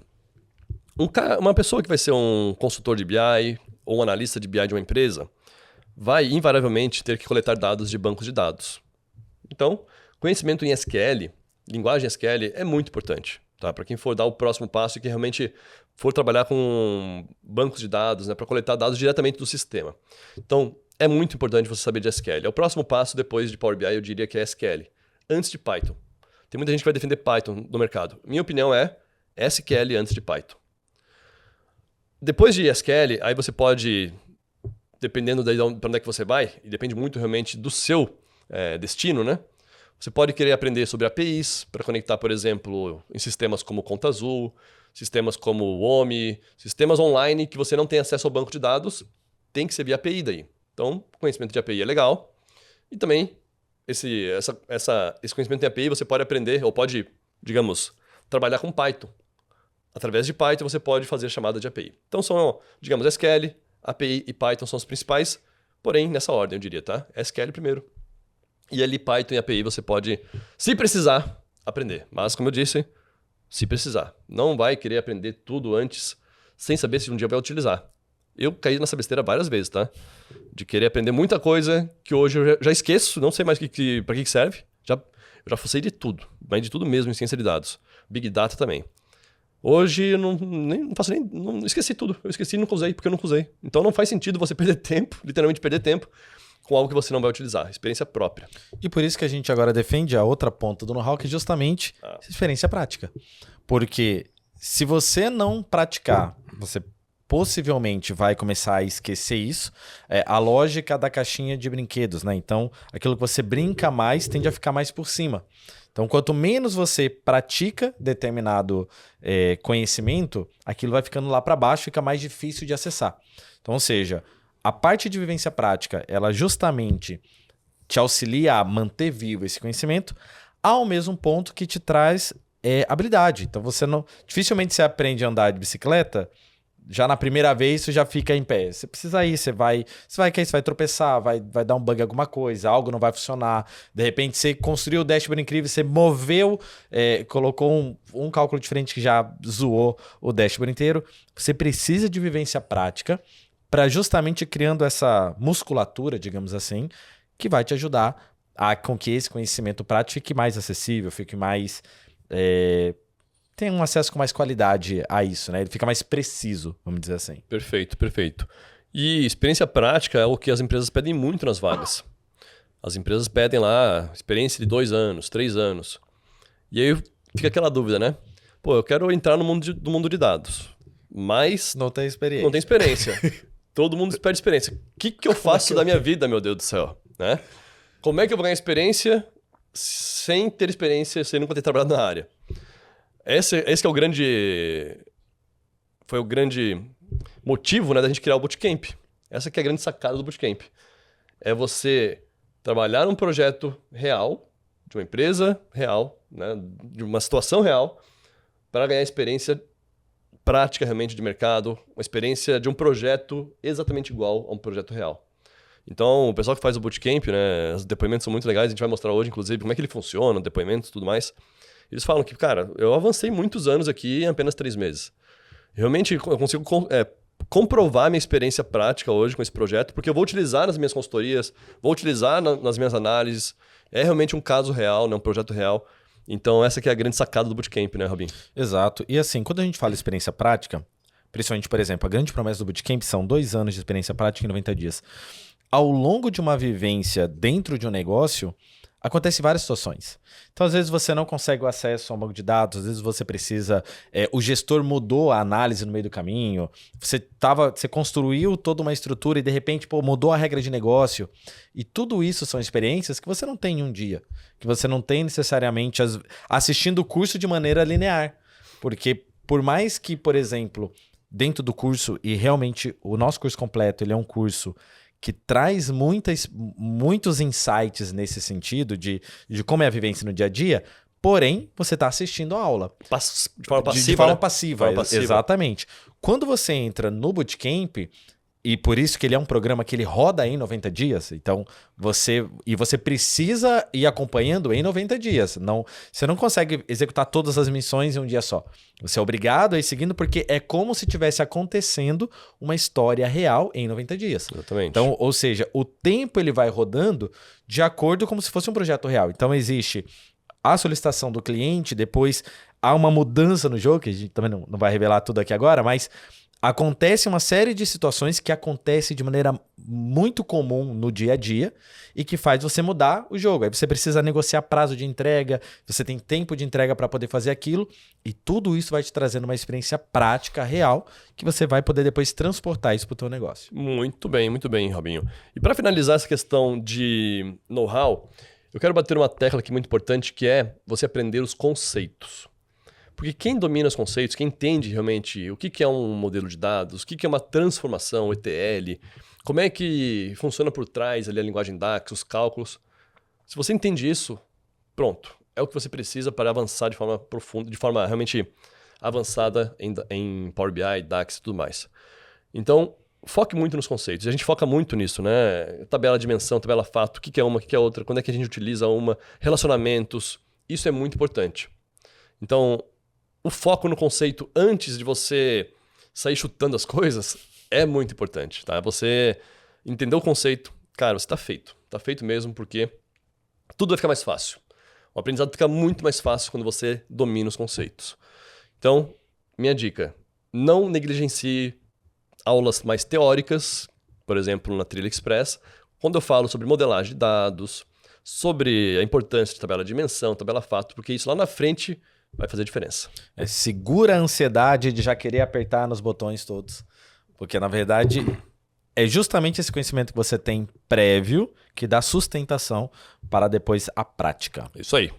uma pessoa que vai ser um consultor de BI ou um analista de BI de uma empresa vai invariavelmente ter que coletar dados de bancos de dados. Então, conhecimento em SQL, linguagem SQL, é muito importante. Tá? Para quem for dar o próximo passo e que realmente for trabalhar com bancos de dados, né, para coletar dados diretamente do sistema. Então, é muito importante você saber de SQL. É o próximo passo depois de Power BI, eu diria que é SQL. Antes de Python. Tem muita gente que vai defender Python no mercado. Minha opinião é SQL antes de Python. Depois de SQL, aí você pode, dependendo para onde é que você vai, e depende muito realmente do seu destino, né? Você pode querer aprender sobre APIs para conectar, por exemplo, em sistemas como Conta Azul, sistemas como o OMI, sistemas online que você não tem acesso ao banco de dados, tem que ser via API daí. Então, conhecimento de API é legal. E também, esse conhecimento de API você pode aprender, ou pode, digamos, trabalhar com Python. Através de Python você pode fazer chamada de API. Então são, digamos, SQL, API e Python são os principais, porém nessa ordem eu diria, tá? SQL primeiro. E ali Python e API você pode, se precisar, aprender. Mas, como eu disse, se precisar. Não vai querer aprender tudo antes, sem saber se um dia vai utilizar. Eu caí nessa besteira várias vezes, tá? De querer aprender muita coisa que hoje eu já esqueço, não sei mais para que serve. Eu já sei de tudo, mas de tudo mesmo em ciência de dados. Big Data também. Hoje eu não esqueci tudo. Eu esqueci e nunca usei, porque eu nunca usei. Então não faz sentido você perder tempo, literalmente perder tempo, com algo que você não vai utilizar, experiência própria. E por isso que a gente agora defende a outra ponta do know-how, que é justamente experiência prática. Porque se você não praticar, você possivelmente vai começar a esquecer isso. A lógica da caixinha de brinquedos, né? Então, aquilo que você brinca mais tende a ficar mais por cima. Então, quanto menos você pratica determinado conhecimento, aquilo vai ficando lá para baixo, fica mais difícil de acessar. Então, ou seja, a parte de vivência prática, ela justamente te auxilia a manter vivo esse conhecimento, ao mesmo ponto que te traz habilidade. Então, dificilmente você aprende a andar de bicicleta, já na primeira vez você já fica em pé. Você precisa ir, você vai tropeçar, vai dar um bug em alguma coisa, algo não vai funcionar. De repente você construiu o dashboard incrível, você moveu, colocou um cálculo diferente que já zoou o dashboard inteiro. Você precisa de vivência prática para justamente criando essa musculatura, digamos assim, que vai te ajudar com que esse conhecimento prático fique mais acessível, fique mais... tem um acesso com mais qualidade a isso, né? Ele fica mais preciso, vamos dizer assim. Perfeito, perfeito. E experiência prática é o que as empresas pedem muito nas vagas. As empresas pedem lá experiência de 2 anos, 3 anos. E aí fica aquela dúvida, né? Pô, eu quero entrar no mundo de dados, mas... Não tem experiência. Não tem experiência. Todo mundo pede experiência. O que eu faço da minha vida, meu Deus do céu? Né? Como é que eu vou ganhar experiência sem ter experiência, sem nunca ter trabalhado na área? Esse que é foi o grande motivo, né, da gente criar o Bootcamp. Essa que é a grande sacada do Bootcamp. é você trabalhar num projeto real, de uma empresa real, né, de uma situação real, para ganhar experiência prática realmente de mercado, uma experiência de um projeto exatamente igual a um projeto real. Então, o pessoal que faz o bootcamp, né, os depoimentos são muito legais, a gente vai mostrar hoje, inclusive, como é que ele funciona, depoimentos e tudo mais. Eles falam que, cara, eu avancei muitos anos aqui em apenas 3 meses. Realmente, eu consigo comprovar minha experiência prática hoje com esse projeto, porque eu vou utilizar nas minhas consultorias, vou utilizar nas minhas análises. É realmente um caso real, né, um projeto real. Então, essa que é a grande sacada do bootcamp, né, Robin? Exato. E assim, quando a gente fala experiência prática, principalmente, por exemplo, a grande promessa do bootcamp são 2 anos de experiência prática em 90 dias. Ao longo de uma vivência dentro de um negócio, acontecem várias situações. Então, às vezes, você não consegue o acesso a um banco de dados, às vezes você precisa... o gestor mudou a análise no meio do caminho, você construiu toda uma estrutura e, de repente, mudou a regra de negócio. E tudo isso são experiências que você não tem em um dia, que você não tem necessariamente assistindo o curso de maneira linear. Porque, por mais que, por exemplo, dentro do curso, e realmente o nosso curso completo, ele é um curso que traz muitos insights nesse sentido de como é a vivência no dia a dia, porém, você está assistindo a aula. De forma passiva. De forma né? passiva, Forma passiva. exatamente. Quando você entra no Bootcamp, e por isso que ele é um programa que ele roda em 90 dias, então você precisa ir acompanhando em 90 dias. Você não consegue executar todas as missões em um dia só. Você é obrigado a ir seguindo porque é como se tivesse acontecendo uma história real em 90 dias. Exatamente. Então, ou seja, o tempo ele vai rodando de acordo como se fosse um projeto real. Então existe a solicitação do cliente, depois há uma mudança no jogo, que a gente também não vai revelar tudo aqui agora, mas acontece uma série de situações que acontecem de maneira muito comum no dia a dia e que faz você mudar o jogo. Aí você precisa negociar prazo de entrega, você tem tempo de entrega para poder fazer aquilo e tudo isso vai te trazendo uma experiência prática, real, que você vai poder depois transportar isso para o teu negócio. Muito bem, Robinho. E para finalizar essa questão de know-how, eu quero bater uma tecla aqui muito importante, que é você aprender os conceitos. Porque quem domina os conceitos, quem entende realmente o que é um modelo de dados, o que é uma transformação, ETL, como é que funciona por trás ali a linguagem DAX, os cálculos. Se você entende isso, pronto. É o que você precisa para avançar de forma profunda, de forma realmente avançada em Power BI, DAX e tudo mais. Então, foque muito nos conceitos. E a gente foca muito nisso, né? Tabela dimensão, tabela fato, o que é uma, o que é outra, quando é que a gente utiliza uma, relacionamentos. Isso é muito importante. Então, o foco no conceito antes de você sair chutando as coisas é muito importante, tá? Você entender o conceito, cara, você tá feito. Tá feito mesmo porque tudo vai ficar mais fácil. O aprendizado fica muito mais fácil quando você domina os conceitos. Então, minha dica, não negligencie aulas mais teóricas, por exemplo, na Trilha Express, quando eu falo sobre modelagem de dados, sobre a importância de tabela de dimensão, tabela fato, porque isso lá na frente vai fazer diferença. Segura a ansiedade de já querer apertar nos botões todos. Porque, na verdade, é justamente esse conhecimento que você tem prévio que dá sustentação para depois a prática. Isso aí.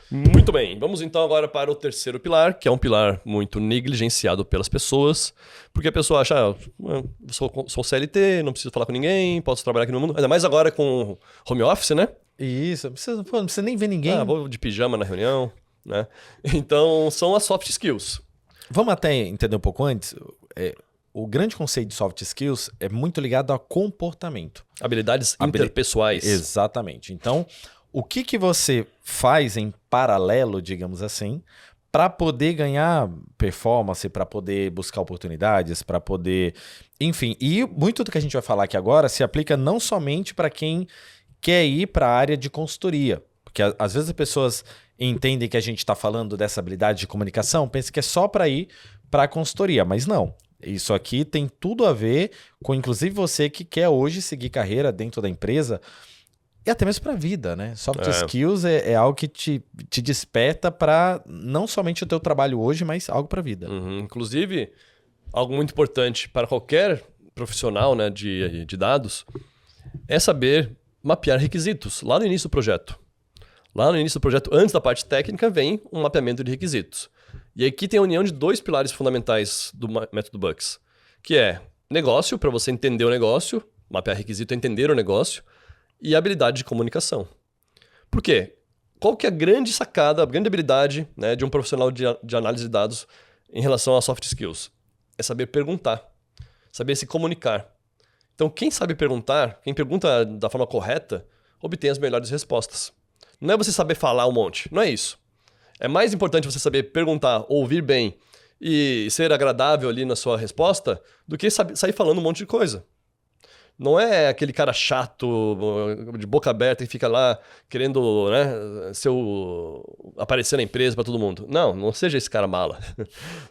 Muito bem. Vamos então agora para o terceiro pilar, que é um pilar muito negligenciado pelas pessoas, porque a pessoa acha, sou CLT, não preciso falar com ninguém, posso trabalhar aqui no mundo, ainda mais agora com home office, né? Isso, não precisa nem ver ninguém. Vou de pijama na reunião, né? Então, são as soft skills. Vamos até entender um pouco antes. O grande conceito de soft skills é muito ligado a comportamento. Habilidades interpessoais. Exatamente. Então, o que você faz em paralelo, digamos assim, para poder ganhar performance, para poder buscar oportunidades, para poder... Enfim, e muito do que a gente vai falar aqui agora se aplica não somente para quem quer ir para a área de consultoria. Porque às vezes as pessoas entendem que a gente está falando dessa habilidade de comunicação, pensam que é só para ir para a consultoria, mas não. Isso aqui tem tudo a ver com, inclusive, você que quer hoje seguir carreira dentro da empresa e até mesmo para a vida, né? Soft skills é algo que te desperta para não somente o teu trabalho hoje, mas algo para a vida. Inclusive, algo muito importante para qualquer profissional, né, de dados é saber mapear requisitos lá no início do projeto. Lá no início do projeto, antes da parte técnica, vem um mapeamento de requisitos. E aqui tem a união de 2 pilares fundamentais do método Bucks, que é negócio, para você entender o negócio, mapear requisito é entender o negócio, e habilidade de comunicação. Por quê? Qual que é a grande sacada, a grande habilidade, né, de um profissional de análise de dados em relação a soft skills? É saber perguntar, saber se comunicar. Então, quem sabe perguntar, quem pergunta da forma correta, obtém as melhores respostas. Não é você saber falar um monte, não é isso. É mais importante você saber perguntar, ouvir bem e ser agradável ali na sua resposta do que sair falando um monte de coisa. Não é aquele cara chato, de boca aberta, que fica lá querendo, né, aparecer na empresa para todo mundo. Não seja esse cara mala.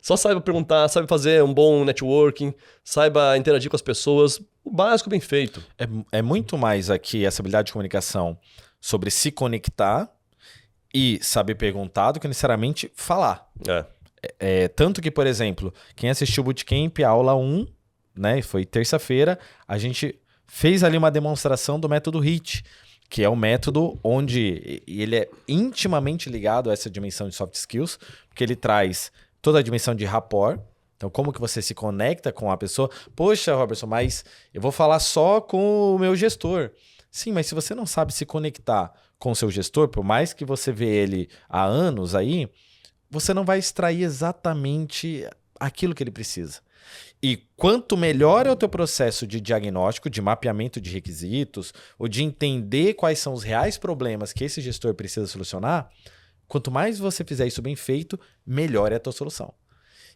Só saiba perguntar, saiba fazer um bom networking, saiba interagir com as pessoas. O básico bem feito. É muito mais aqui essa habilidade de comunicação sobre se conectar e saber perguntar do que necessariamente falar. Tanto que, por exemplo, quem assistiu o Bootcamp, a aula 1, né, foi terça-feira, a gente fez ali uma demonstração do método HIT, que é um método onde ele é intimamente ligado a essa dimensão de soft skills, porque ele traz toda a dimensão de rapport. Então, como que você se conecta com a pessoa? Poxa, Robertson, mas eu vou falar só com o meu gestor. Sim, mas se você não sabe se conectar com o seu gestor, por mais que você vê ele há anos aí, você não vai extrair exatamente aquilo que ele precisa. E quanto melhor é o teu processo de diagnóstico, de mapeamento de requisitos, ou de entender quais são os reais problemas que esse gestor precisa solucionar, quanto mais você fizer isso bem feito, melhor é a tua solução.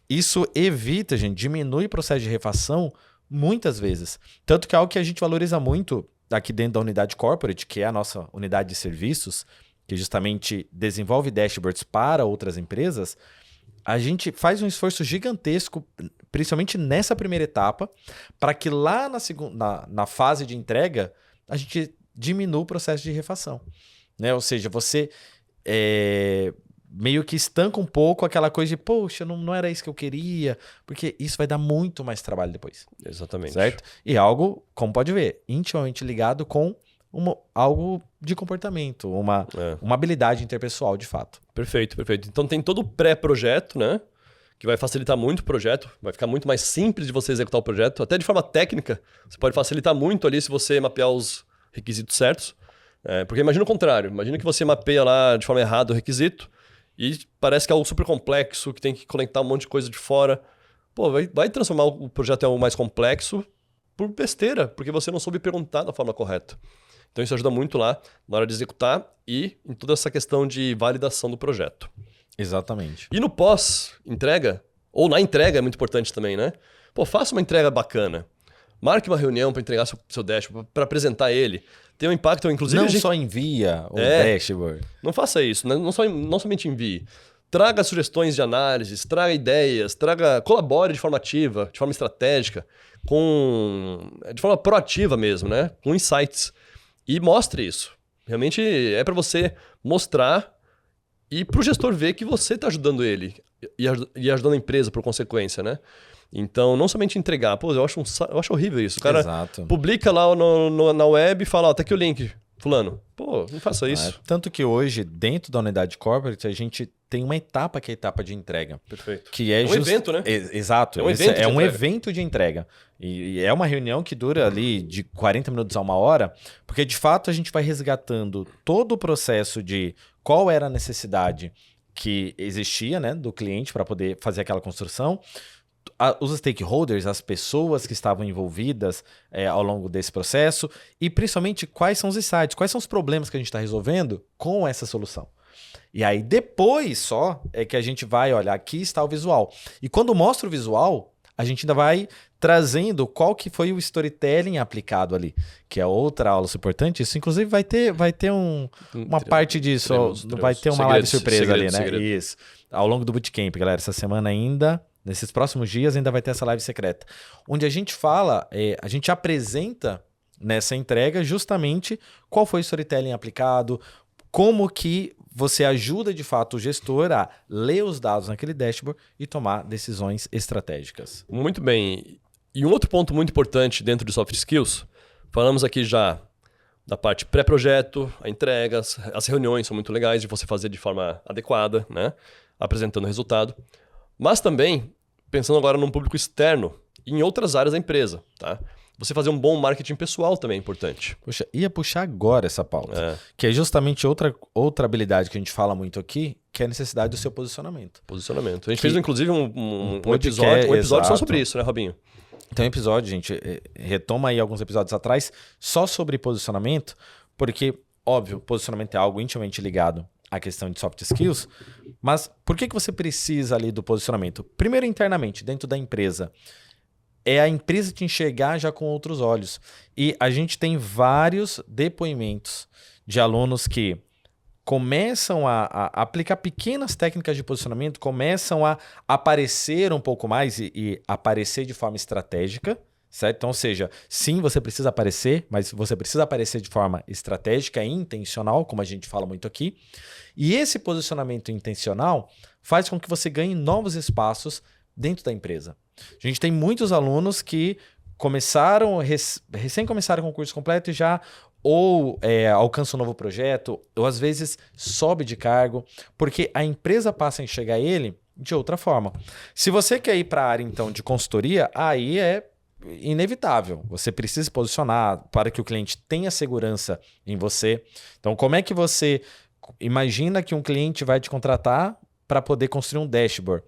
Isso evita, gente, diminui o processo de refação muitas vezes. Tanto que é algo que a gente valoriza muito aqui dentro da unidade corporate, que é a nossa unidade de serviços, que justamente desenvolve dashboards para outras empresas, a gente faz um esforço gigantesco, principalmente nessa primeira etapa, para que lá na fase de entrega, a gente diminua o processo de refação. Né? Ou seja, você meio que estanca um pouco aquela coisa de, poxa, não era isso que eu queria, porque isso vai dar muito mais trabalho depois. Exatamente. Certo? E algo, como pode ver, intimamente ligado com algo de comportamento, uma habilidade interpessoal, de fato. Perfeito. Então tem todo o pré-projeto, né? Que vai facilitar muito o projeto, vai ficar muito mais simples de você executar o projeto, até de forma técnica. Você pode facilitar muito ali se você mapear os requisitos certos. Porque imagina o contrário, imagina que você mapeia lá de forma errada o requisito e parece que é algo super complexo, que tem que conectar um monte de coisa de fora. Pô, vai transformar o projeto em algo mais complexo por besteira, porque você não soube perguntar da forma correta. Então isso ajuda muito lá na hora de executar e em toda essa questão de validação do projeto. Exatamente. E no pós-entrega, ou na entrega é muito importante também, né? Pô, faça uma entrega bacana. Marque uma reunião para entregar seu dashboard, para apresentar ele. Tem um impacto, inclusive... Não só envia o dashboard. Não faça isso, né? Não somente envie. Traga sugestões de análises, traga ideias, colabore de forma ativa, de forma estratégica, de forma proativa mesmo, né? Com insights. E mostre isso. Realmente é para você mostrar e para o gestor ver que você está ajudando ele e ajudando a empresa por consequência, né? Então, não somente entregar. Pô, eu acho horrível isso. O cara publica lá na web e fala, tá aqui o link, fulano. Pô, não faça isso. Tanto que hoje, dentro da unidade corporate, a gente tem uma etapa que é a etapa de entrega. Perfeito. Que é um evento, né? Exato. É um evento de entrega. E é uma reunião que dura ali de 40 minutos a 1 hora, porque de fato a gente vai resgatando todo o processo de qual era a necessidade que existia, né, do cliente para poder fazer aquela construção, os stakeholders, as pessoas que estavam envolvidas ao longo desse processo e principalmente quais são os insights, quais são os problemas que a gente está resolvendo com essa solução. E aí depois só é que a gente vai olhar, aqui está o visual. E quando mostra o visual, a gente ainda vai trazendo qual que foi o storytelling aplicado ali, que é outra aula importante. Isso inclusive vai ter uma parte disso, vai ter uma live surpresa ali, né? Isso. Ao longo do Bootcamp, galera, essa semana ainda... Nesses próximos dias ainda vai ter essa live secreta, onde a gente fala, a gente apresenta nessa entrega justamente qual foi o storytelling aplicado, como que você ajuda de fato o gestor a ler os dados naquele dashboard e tomar decisões estratégicas. Muito bem. E um outro ponto muito importante dentro de soft skills, falamos aqui já da parte pré-projeto, a entrega, as reuniões são muito legais de você fazer de forma adequada, né? Apresentando o resultado. Mas também, pensando agora num público externo, em outras áreas da empresa, tá? você fazer um bom marketing pessoal também é importante. Poxa, ia puxar agora essa pauta, que é justamente outra habilidade que a gente fala muito aqui, que é a necessidade do seu posicionamento. Posicionamento. A gente fez, inclusive, um podcast, episódio só exato. sobre isso, né, Robinho? Tem um episódio, gente, retoma aí alguns episódios atrás, só sobre posicionamento, porque, óbvio, posicionamento é algo intimamente ligado à questão de soft skills, mas por que você precisa ali do posicionamento? Primeiro, internamente, dentro da empresa, é a empresa te enxergar já com outros olhos. E a gente tem vários depoimentos de alunos que começam a aplicar pequenas técnicas de posicionamento, começam a aparecer um pouco mais e aparecer de forma estratégica, certo? Então, ou seja, sim, você precisa aparecer, mas você precisa aparecer de forma estratégica e intencional, como a gente fala muito aqui. E esse posicionamento intencional faz com que você ganhe novos espaços dentro da empresa. A gente tem muitos alunos que recém começaram com o curso completo e já ou alcança um novo projeto, ou às vezes sobe de cargo, porque a empresa passa a enxergar ele de outra forma. Se você quer ir para a área, então, de consultoria, aí é inevitável. Você precisa se posicionar para que o cliente tenha segurança em você. Então, como é que você imagina que um cliente vai te contratar para poder construir um dashboard?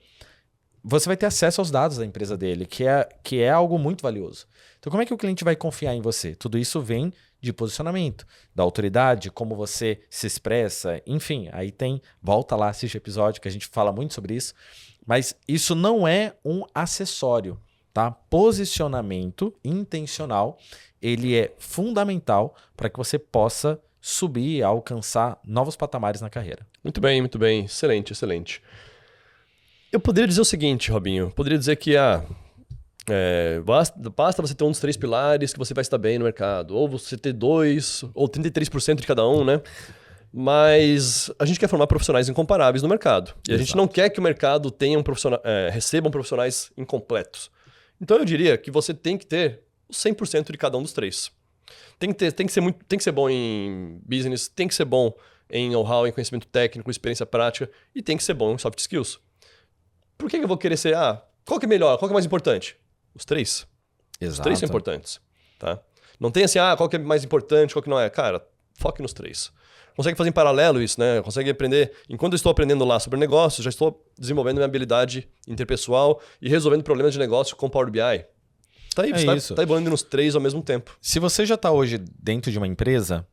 Você vai ter acesso aos dados da empresa dele, que é algo muito valioso. Então, como é que o cliente vai confiar em você? Tudo isso vem de posicionamento, da autoridade, como você se expressa, enfim, aí volta lá, assiste o episódio que a gente fala muito sobre isso, mas isso não é um acessório, tá? Posicionamento intencional, ele é fundamental para que você possa subir, alcançar novos patamares na carreira. Muito bem, excelente, excelente. Eu poderia dizer o seguinte, Robinho, eu poderia dizer que basta você ter um dos 3 pilares que você vai estar bem no mercado, ou você ter 2, ou 33% de cada um, né? Mas a gente quer formar profissionais incomparáveis no mercado. E a gente não quer que o mercado tenha recebam profissionais incompletos. Então eu diria que você tem que ter o 100% de cada um dos 3. Tem que ser bom em business, tem que ser bom em know-how, em conhecimento técnico, experiência prática, e tem que ser bom em soft skills. Por que eu vou querer ser, qual que é melhor, qual que é mais importante? Os 3. Exato. Os 3 são importantes, tá? Não tem assim, qual que é mais importante, qual que não é. Cara, foque nos 3. Consegue fazer em paralelo isso, né? Consegue aprender. Enquanto eu estou aprendendo lá sobre negócios, já estou desenvolvendo minha habilidade interpessoal e resolvendo problemas de negócio com Power BI. Tá aí, você tá evoluindo nos 3 ao mesmo tempo. Se você já está hoje dentro de uma empresa,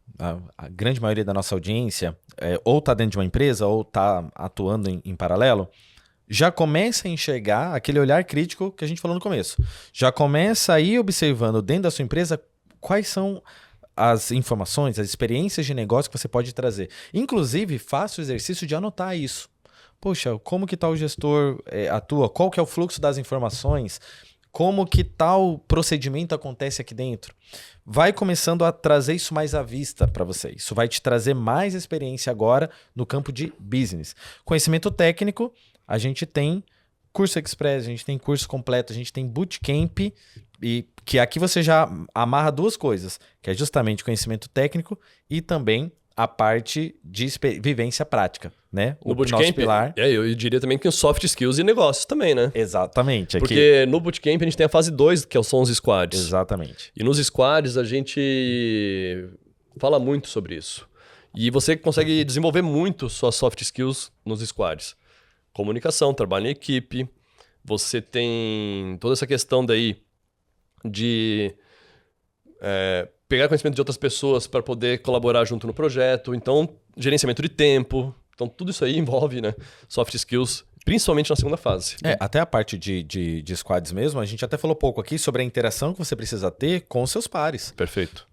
a grande maioria da nossa audiência ou está dentro de uma empresa ou está atuando em paralelo, já começa a enxergar aquele olhar crítico que a gente falou no começo. Já começa a ir observando dentro da sua empresa quais são as informações, as experiências de negócio que você pode trazer. Inclusive, faça o exercício de anotar isso. Poxa, como que tal gestor atua? Qual que é o fluxo das informações? Como que tal procedimento acontece aqui dentro? Vai começando a trazer isso mais à vista para você. Isso vai te trazer mais experiência agora no campo de business. Conhecimento técnico, a gente tem curso express, a gente tem curso completo, a gente tem bootcamp, e que aqui você já amarra 2 coisas, que é justamente conhecimento técnico e também a parte de vivência prática, né? No bootcamp, pilar. Eu diria também que os soft skills e negócios também, né? Exatamente. Porque no bootcamp a gente tem a fase 2, que são os squads. Exatamente. E nos squads a gente fala muito sobre isso. E você consegue desenvolver muito suas soft skills nos squads. Comunicação, trabalho em equipe, você tem toda essa questão daí de pegar conhecimento de outras pessoas para poder colaborar junto no projeto, então gerenciamento de tempo, então tudo isso aí envolve, né, soft skills, principalmente na segunda fase. Até a parte de squads mesmo, a gente até falou pouco aqui sobre a interação que você precisa ter com os seus pares. Perfeito.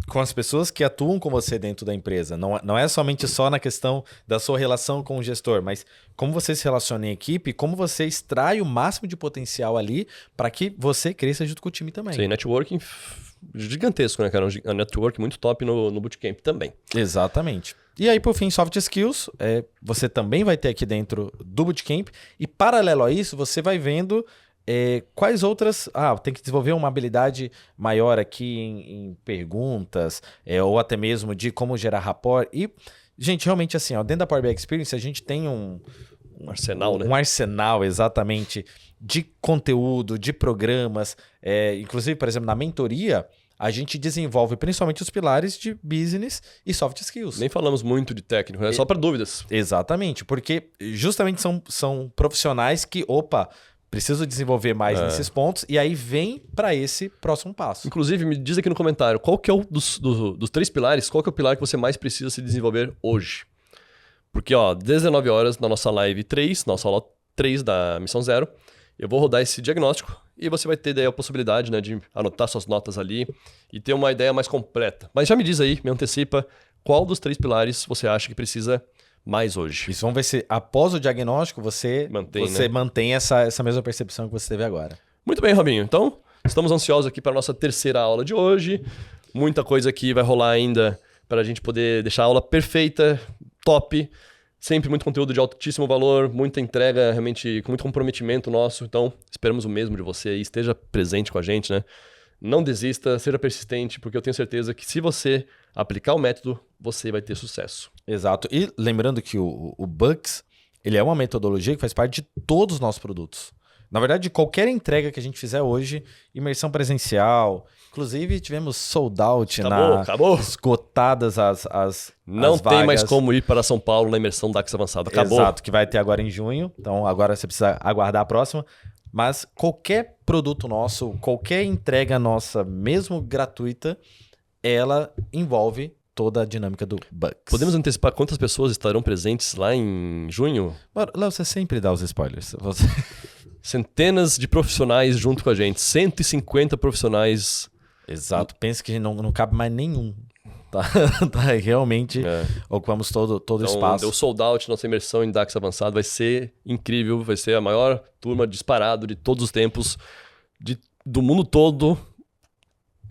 Com as pessoas que atuam com você dentro da empresa. Não é somente só na questão da sua relação com o gestor, mas como você se relaciona em equipe, como você extrai o máximo de potencial ali para que você cresça junto com o time também. Sim, networking gigantesco, né, cara? Um network muito top no bootcamp também. Exatamente. E aí, por fim, soft skills, você também vai ter aqui dentro do bootcamp, e paralelo a isso, você vai vendo quais outras... tem que desenvolver uma habilidade maior aqui em perguntas, ou até mesmo de como gerar rapport. E, gente, realmente assim, dentro da Power BI Experience, a gente tem Um arsenal, né? Um arsenal, exatamente, de conteúdo, de programas. Inclusive, por exemplo, na mentoria, a gente desenvolve principalmente os pilares de business e soft skills. Nem falamos muito de técnico, né? Só para dúvidas. Exatamente, porque justamente são profissionais que, preciso desenvolver mais nesses pontos, e aí vem para esse próximo passo. Inclusive, me diz aqui no comentário, qual que é dos 3 pilares, qual que é o pilar que você mais precisa se desenvolver hoje? Porque, 19 horas na nossa live 3, nossa aula 3 da Missão Zero, eu vou rodar esse diagnóstico e você vai ter daí a possibilidade, né, de anotar suas notas ali e ter uma ideia mais completa. Mas já me diz aí, me antecipa, qual dos 3 pilares você acha que precisa mais hoje? Isso, vamos ver se após o diagnóstico você mantém essa mesma percepção que você teve agora. Muito bem, Robinho. Então, estamos ansiosos aqui para a nossa terceira aula de hoje. Muita coisa aqui vai rolar ainda para a gente poder deixar a aula perfeita, top. Sempre muito conteúdo de altíssimo valor, muita entrega, realmente com muito comprometimento nosso. Então, esperamos o mesmo de você aí. Esteja presente com a gente, né? Não desista, seja persistente, porque eu tenho certeza que se você aplicar o método, você vai ter sucesso. Exato. E lembrando que o Bucks, ele é uma metodologia que faz parte de todos os nossos produtos. Na verdade, qualquer entrega que a gente fizer hoje, imersão presencial, inclusive tivemos sold out, acabou. esgotadas as Não as tem vagas. mais como ir para São Paulo na imersão DAX avançado. Acabou. Exato, que vai ter agora em junho. Então agora você precisa aguardar a próxima. Mas qualquer produto nosso, qualquer entrega nossa, mesmo gratuita, ela envolve toda a dinâmica do Bucks. Podemos antecipar quantas pessoas estarão presentes lá em junho? Léo, você sempre dá os spoilers. Centenas de profissionais junto com a gente. 150 profissionais. Exato. Pensa que não cabe mais nenhum. Tá, realmente ocupamos todo o espaço. Deu sold out nossa imersão em DAX avançado. Vai ser incrível. Vai ser a maior turma disparado de todos os tempos. Do mundo todo.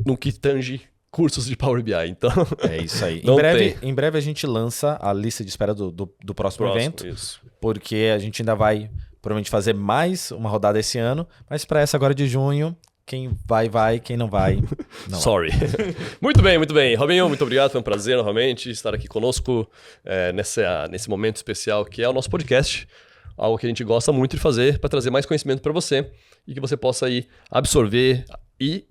No que tange cursos de Power BI. Então, é isso aí. Não Em breve a gente lança a lista de espera do próximo evento. Isso. Porque a gente ainda vai provavelmente fazer mais uma rodada esse ano. Mas para essa agora de junho, quem vai, quem não vai, não. Sorry. Muito bem, muito bem. Robinho, muito obrigado. Foi um prazer novamente estar aqui conosco nesse momento especial que é o nosso podcast. Algo que a gente gosta muito de fazer para trazer mais conhecimento para você e que você possa aí absorver e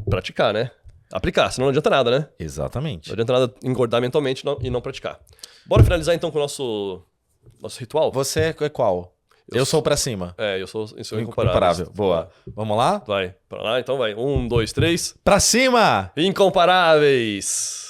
praticar, né? Aplicar, senão não adianta nada, né? Exatamente. Não adianta nada engordar mentalmente e não praticar. Bora finalizar então com o nosso ritual? Você é qual? Eu sou pra cima. Eu sou incomparável. Boa. Vamos lá? Vai. Pra lá, então vai. 1, 2, 3. Pra cima! Incomparáveis!